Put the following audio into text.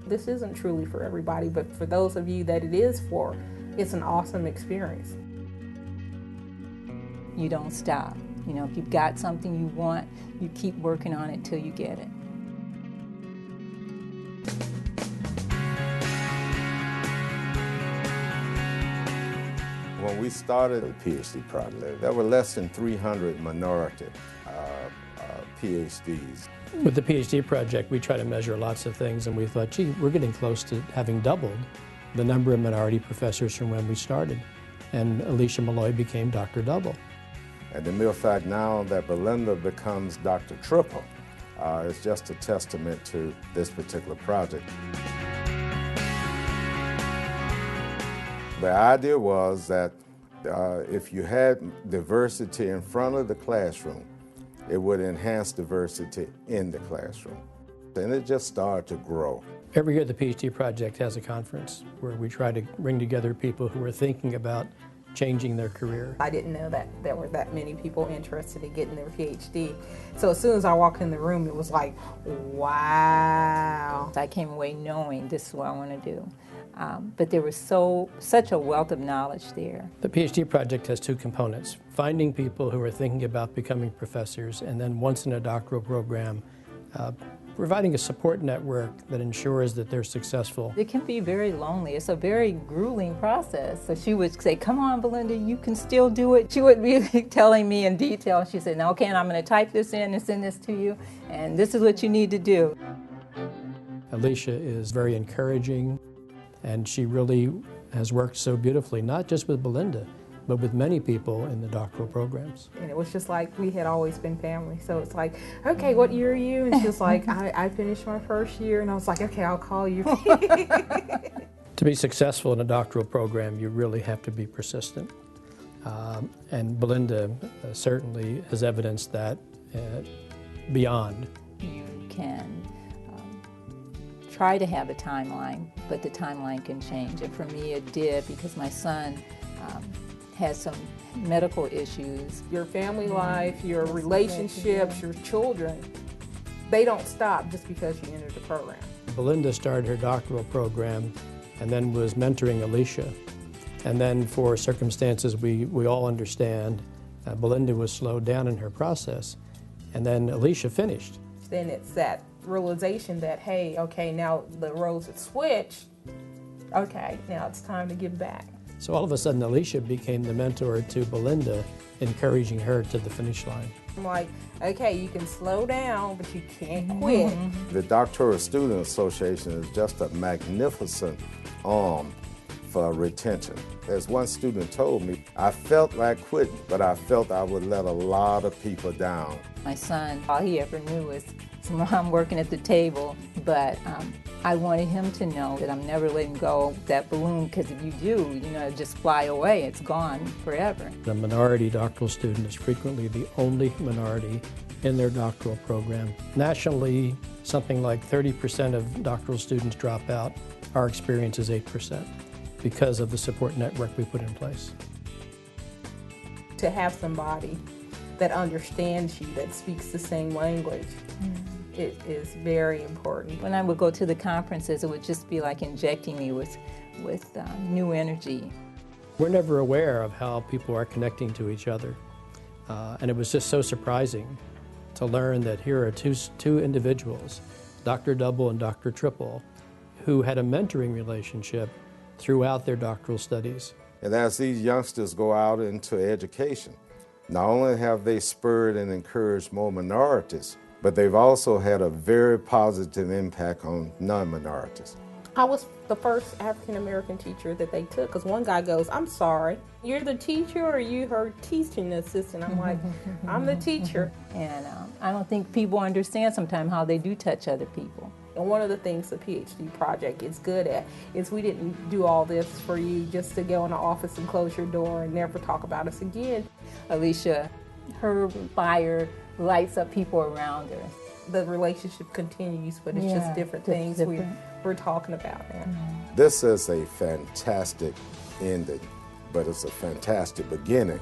This isn't truly for everybody, but for those of you that it is for, it's an awesome experience. You don't stop. You know, if you've got something you want, you keep working on it till you get it. When we started the PhD project, there were less than 300 minority PhDs. With the PhD project, we try to measure lots of things, and we thought, gee, we're getting close to having doubled the number of minority professors from when we started. And Alicia Malloy became Dr. Double. And the mere fact now that Belinda becomes Dr. Triple is just a testament to this particular project. The idea was that if you had diversity in front of the classroom, it would enhance diversity in the classroom. And it just started to grow. Every year the PhD project has a conference where we try to bring together people who are thinking about changing their career. I didn't know that there were that many people interested in getting their PhD. So as soon as I walked in the room, it was like, wow. I came away knowing this is what I want to do. But there was such a wealth of knowledge there. The PhD project has two components: finding people who are thinking about becoming professors, and then once in a doctoral program, providing a support network that ensures that they're successful. It can be very lonely. It's a very grueling process. So she would say, come on, Belinda, you can still do it. She would be telling me in detail. She said, now, okay, and I'm going to type this in and send this to you, and this is what you need to do. Alicia is very encouraging, and she really has worked so beautifully, not just with Belinda, but with many people in the doctoral programs. And it was just like we had always been family. So it's like, okay, what year are you? And she was like, I finished my first year. And I was like, okay, I'll call you. To be successful in a doctoral program, you really have to be persistent. And Belinda certainly has evidenced that beyond. You can try to have a timeline, but the timeline can change. And for me, it did, because my son has some medical issues. Your family life, your relationships, your children, they don't stop just because you entered the program. Belinda started her doctoral program and then was mentoring Alicia. And then for circumstances we all understand, Belinda was slowed down in her process. And then Alicia finished. Then it's that realization that, hey, okay, now the roles have switched. Okay, now it's time to give back. So all of a sudden, Alicia became the mentor to Belinda, encouraging her to the finish line. I'm like, okay, you can slow down, but you can't quit. The Doctoral Student Association is just a magnificent arm for retention. As one student told me, I felt like quitting, but I felt I would let a lot of people down. My son, all he ever knew was his mom working at the table, but I wanted him to know that I'm never letting go of that balloon, because if you do, you know, just fly away, it's gone forever. The minority doctoral student is frequently the only minority in their doctoral program. Nationally, something like 30% of doctoral students drop out. Our experience is 8% because of the support network we put in place. To have somebody that understands you, that speaks the same language, it is very important. When I would go to the conferences, it would just be like injecting me with new energy. We're never aware of how people are connecting to each other. And it was just so surprising to learn that here are two individuals, Dr. Double and Dr. Triple, who had a mentoring relationship throughout their doctoral studies. And as these youngsters go out into education, not only have they spurred and encouraged more minorities, but they've also had a very positive impact on non-minorities. I was the first African-American teacher that they took, because one guy goes, I'm sorry, you're the teacher or you her teaching assistant? I'm like, I'm the teacher. And I don't think people understand sometimes how they do touch other people. And one of the things the PhD project is good at is we didn't do all this for you just to go in the office and close your door and never talk about us again. Alicia, her fire lights up people around her. The relationship continues, but it's just different things we're talking about now. This is a fantastic ending, but it's a fantastic beginning.